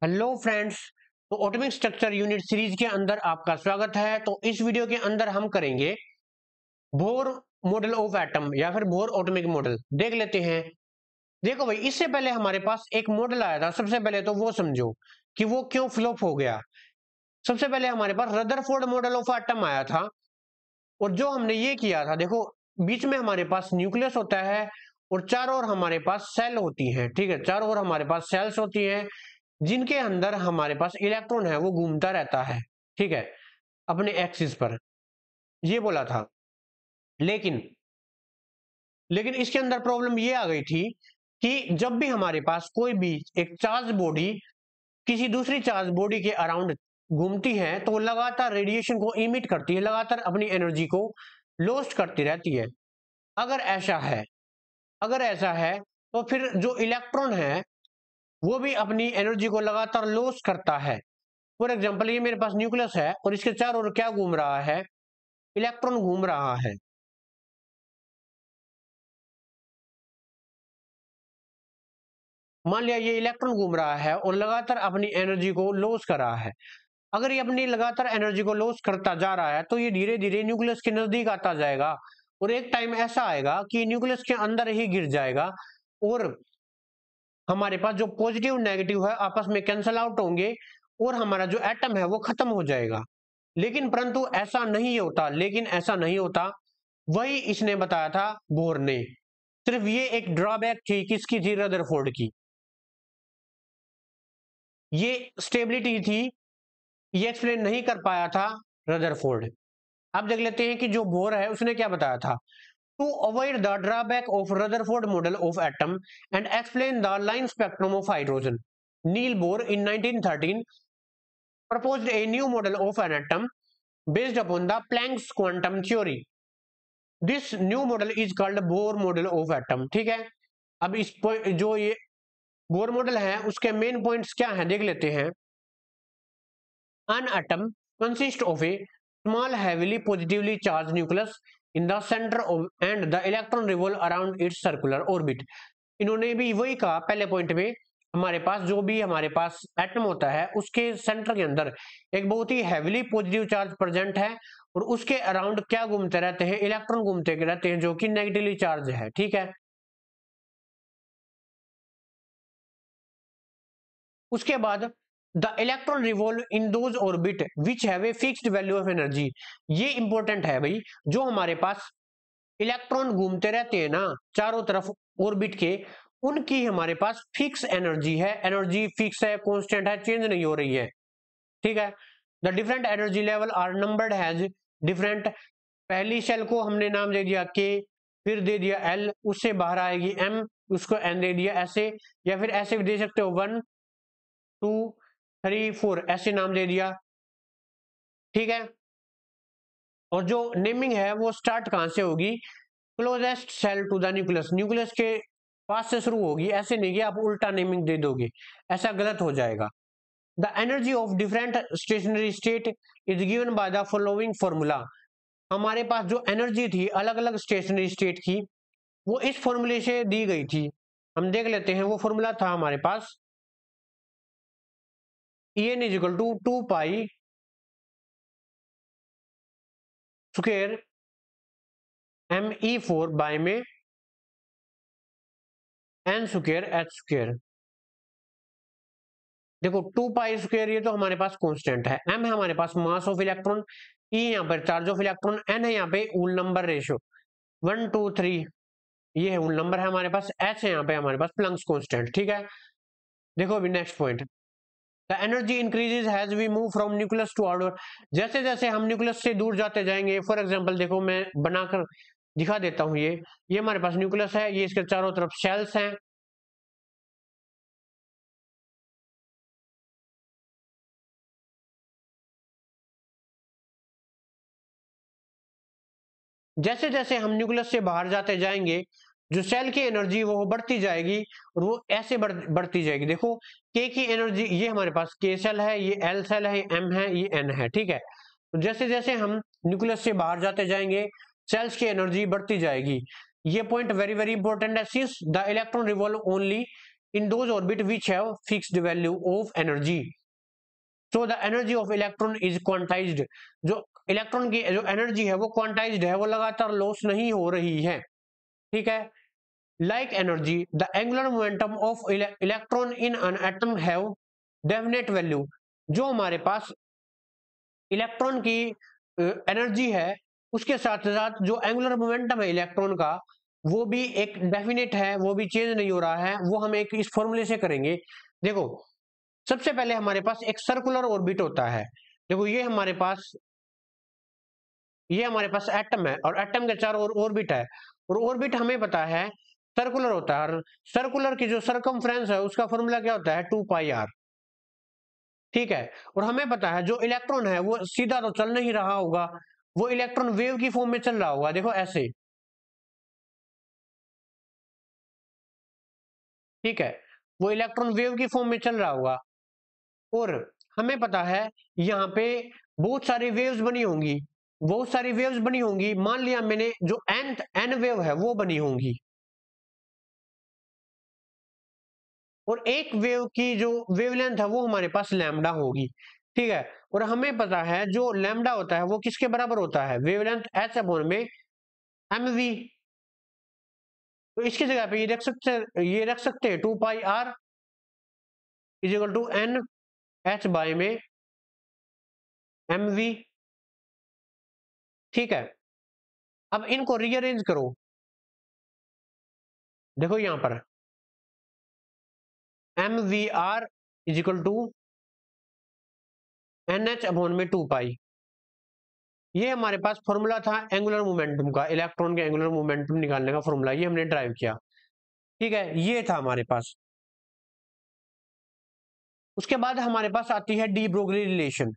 Hello friends. तो atomic structure unit series के अंदर आपका स्वागत है। तो इस वीडियो के अंदर हम करेंगे बोर मॉडल ऑफ एटम या फिर बोर एटॉमिक मॉडल देख लेते हैं। देखो भाई, इससे पहले हमारे पास एक मॉडल आया था। सबसे पहले तो वो समझो कि वो क्यों फ्लॉप हो गया। सबसे पहले हमारे पास रदरफोर्ड मॉडल ऑफ एटम आया था, और जो हमने ये किया था, देखो बीच में हमारे पास न्यूक्लियस होता है और चारों ओर हमारे पास सेल होती हैं। ठीक है, चारों ओर हमारे पास सेल्स होती हैं जिनके अंदर हमारे पास इलेक्ट्रॉन है वो घूमता रहता है। ठीक है, अपने एक्सिस पर, ये बोला था। लेकिन लेकिन इसके अंदर प्रॉब्लम ये आ गई थी कि जब भी हमारे पास कोई भी एक चार्ज बॉडी किसी दूसरी चार्ज बॉडी के अराउंड घूमती है तो वो लगातार रेडिएशन को इमिट करती है, लगातार अपनी एनर्जी को लॉस्ट करती रहती है। अगर ऐसा है अगर ऐसा है तो फिर जो इलेक्ट्रॉन है वो भी अपनी एनर्जी को लगातार लॉस करता है। फॉर एग्जाम्पल, ये मेरे पास न्यूक्लियस है और इसके चारों ओर क्या घूम रहा है? इलेक्ट्रॉन घूम रहा है। मान लिया ये इलेक्ट्रॉन घूम रहा है और लगातार अपनी एनर्जी को लॉस कर रहा है। अगर ये अपनी लगातार एनर्जी को लॉस करता जा रहा है तो ये धीरे धीरे न्यूक्लियस के नजदीक आता जाएगा, और एक टाइम ऐसा आएगा कि न्यूक्लियस के अंदर ही गिर जाएगा, और हमारे पास जो पॉजिटिव नेगेटिव है आपस में कैंसल आउट होंगे और हमारा जो एटम है वो खत्म हो जाएगा। लेकिन परंतु ऐसा नहीं होता। वही इसने बताया था, बोर ने। सिर्फ ये एक ड्रॉबैक थी, किसकी थी? रदरफोर्ड की। ये स्टेबिलिटी थी, ये एक्सप्लेन नहीं कर पाया था रदरफोर्ड। अब देख लेते हैं कि जो बोर है उसने क्या बताया था। To avoid the drawback of Rutherford model of atom and explain the line spectrum of hydrogen, Niels Bohr in 1913 proposed a new model of an atom based upon the Planck's quantum theory. This new model is called Bohr model of atom. ठीक है, अब इस जो ये Bohr model है उसके main points क्या हैं देख लेते हैं। An atom consists of a small heavily positively charged nucleus in the center of and the electron revolve around its circular orbit. इन्होंने भी वही कहा पहले पॉइंट में। हमारे पास जो भी हमारे पास एटम होता है उसके सेंटर के अंदर एक बहुत ही हैवीली पॉजिटिव चार्ज प्रेजेंट है, और उसके अराउंड क्या घूमते रहते हैं? इलेक्ट्रॉन घूमते रहते हैं जो कि नेगेटिवली चार्ज है। ठीक है, उसके बाद the electron revolve in those orbit which have a fixed value of energy. ये इंपॉर्टेंट है भाई, जो हमारे पास इलेक्ट्रॉन घूमते रहते हैं ना चारों तरफ ऑर्बिट के, उनकी हमारे पास फिक्स एनर्जी है। एनर्जी फिक्स है, कांस्टेंट है, चेंज नहीं हो रही है। ठीक है, the different energy level are numbered as different. पहली सेल को हमने नाम दे दिया के, फिर दे दिया एल, उससे बाहर आएगी एम, उसको एन दे दिया, ऐसे। या फिर ऐसे भी दे सकते हो 1 2 3 4, ऐसे नाम दे दिया। ठीक है, और जो नेमिंग है वो स्टार्ट कहां से होगी? Closest shell to the nucleus, nucleus के पास से शुरू होगी। ऐसे नहीं कि आप उल्टा नेमिंग दे दोगे, ऐसा गलत हो जाएगा। The energy of different stationery state is given by the following formula. हमारे पास जो एनर्जी थी अलग अलग स्टेशनरी स्टेट की, वो इस फॉर्मूले से दी गई थी। हम देख लेते हैं, वो फॉर्मूला था हमारे पास En is equal to 2 pi square Me4 by में n स्क्वायर h स्क्वायर। देखो 2 पाई स्क्वायर ये तो हमारे पास कांस्टेंट है, m है हमारे पास मास ऑफ इलेक्ट्रॉन, E यहाँ पर चार्ज ऑफ इलेक्ट्रॉन, n है यहाँ पे उल नंबर रेशियो 1 2 3, ये है उल नंबर है हमारे पास, h है यहाँ पे हमारे पास प्लंक्स कांस्टेंट। ठीक है, देखो अभी next point. The energy increases as we move from nucleus to outer. जैसे जैसे हम न्यूक्लियस से दूर जाते जाएंगे, फॉर एग्जांपल देखो मैं बनाकर दिखा देता हूं। ये हमारे पास न्यूक्लियस है, ये इसके चारों तरफ शेल्स हैं। जैसे जैसे हम न्यूक्लियस से बाहर जाते जाएंगे, जो सेल की एनर्जी वो बढ़ती जाएगी, और वो ऐसे बढ़ती जाएगी। देखो के की एनर्जी, ये हमारे पास के सेल है, ये एल सेल है, एम है, ये एन है। ठीक है, तो जैसे जैसे हम न्यूक्लियस से बाहर जाते जाएंगे सेल्स की एनर्जी बढ़ती जाएगी। ये पॉइंट वेरी वेरी इंपॉर्टेंट है, since the electron revolve only in those orbit which have fixed value of energy. So the energy of electron is quantized. जो इलेक्ट्रॉन की जो एनर्जी है वो क्वांटाइज्ड है, वो लगातार लॉस नहीं हो रही है, ठीक है। Like energy, the angular momentum of electron in an atom have definite value. जो हमारे पास इलेक्ट्रॉन की एनर्जी है उसके साथ साथ जो एंगुलर मोमेंटम है इलेक्ट्रॉन का वो भी एक डेफिनेट है, वो भी चेंज नहीं हो रहा है। वो हम एक इस फॉर्मूले से करेंगे। देखो सबसे पहले हमारे पास एक सर्कुलर ऑर्बिट होता है। देखो ये हमारे पास एटम है और एटम के चारों ओर ऑर्बिट है और ऑर्बिट हमें पता है सर्कुलर होता है और सर्कुलर की जो सरकमफ्रेंस है उसका फॉर्मूला क्या होता है 2πr, ठीक है। और हमें पता है जो इलेक्ट्रॉन है वो सीधा तो चल नहीं रहा होगा, वो इलेक्ट्रॉन वेव की फॉर्म में चल रहा होगा, देखो ऐसे, ठीक है। वो इलेक्ट्रॉन वेव की फॉर्म में चल रहा होगा और हमें पता है यहाँ पे बहुत सारी वेव्स बनी होंगी, मान लिया मैंने जो एन वेव है वो बनी होंगी और एक वेव की जो वेवलेंथ है वो हमारे पास लैम्डा होगी, ठीक है। और हमें पता है जो लैम्डा होता है वो किसके बराबर होता है, वेवलेंथ h अपॉन में mv। तो इसकी जगह पे ये रख सकते हैं 2πr is equal to n h by में mv, ठीक है। अब इनको रीअरेंज करो, देखो यहां पर mvr is equal to nh upon में 2π। ये हमारे पास फॉर्मूला था एंगुलर मोमेंटम का, इलेक्ट्रॉन के एंगुलर मोमेंटम निकालने का फॉर्मूला, ये हमने ड्राइव किया, ठीक है। ये था हमारे पास। उसके बाद हमारे पास आती है डी ब्रोगली रिलेशन।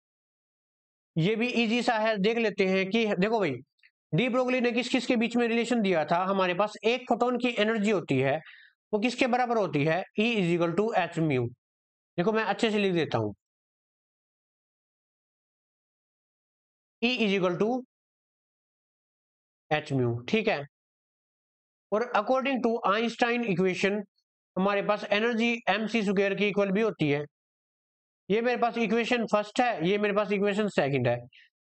ये भी इजी सा है, देख लेते हैं कि देखो भाई डी ब्रोगली ने किस किस के बीच में रिलेशन दिया था। हमारे पास एक फोटोन की एनर्जी होती है वो किसके बराबर होती है, E is equal to h mu. देखो मैं अच्छे से लिख देता हूं, E is equal to h mu, ठीक है। और अकॉर्डिंग टू आइंस्टाइन इक्वेशन हमारे पास एनर्जी mc स्क्वायर की इक्वल भी होती है। ये मेरे पास इक्वेशन फर्स्ट है, ये मेरे पास इक्वेशन सेकंड है।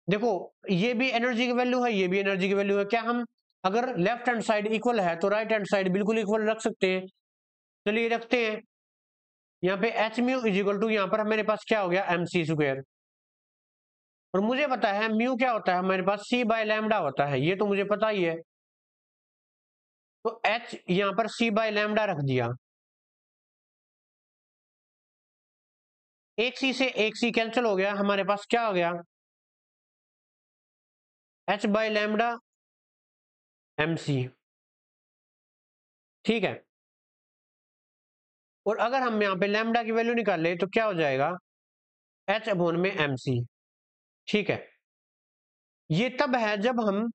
देखो ये भी एनर्जी की वैल्यू है, ये भी एनर्जी की वैल्यू है। क्या हम अगर लेफ्ट हैंड साइड इक्वल है तो राइट हैंड साइड बिल्कुल इक्वल रख सकते हैं? चलिए रखते हैं। यहाँ पे h mu is equal to, यहाँ पर मेरे पास क्या हो गया एम सी स्क्वायर, और मुझे पता है म्यू क्या होता है, मेरे पास सी बाय लैम्डा होता है, ये तो मुझे पता ही है। तो एच यहाँ पर सी बाय लैम्डा रख दिया, एक सी से एक सी कैंसिल हो गया, हमारे पास क्या हो गया h by lambda m c, ठीक है। और अगर हम यहाँ पे लैम्डा की वैल्यू निकाल ले तो क्या हो जाएगा एच अपॉन में एम सी, ठीक है। ये तब है जब हम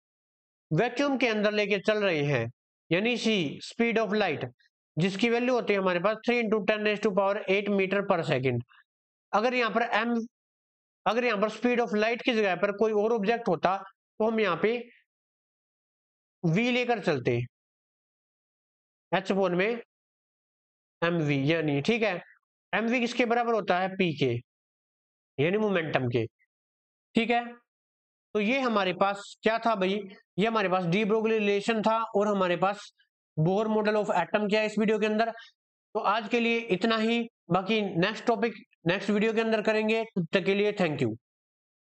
वैक्यूम के अंदर लेके चल रहे हैं, यानी सी स्पीड ऑफ लाइट जिसकी वैल्यू होती है हमारे पास 3 × 10⁸ मीटर पर सेकेंड। अगर यहाँ पर अगर यहाँ पर स्पीड ऑफ लाइट की जगह पर कोई और ऑब्जेक्ट होता तो हम यहाँ पे v लेकर चलते, h फोन में mv, यानी ठीक है mv किसके बराबर होता है p के, यानी मोमेंटम के, ठीक है। तो ये हमारे पास क्या था भाई, ये हमारे पास डी ब्रोगली रिलेशन था और हमारे पास बोर मॉडल ऑफ एटम क्या है इस वीडियो के अंदर। तो आज के लिए इतना ही, बाकी नेक्स्ट टॉपिक नेक्स्ट वीडियो के अंदर करेंगे। तब तक के लिए थैंक यू।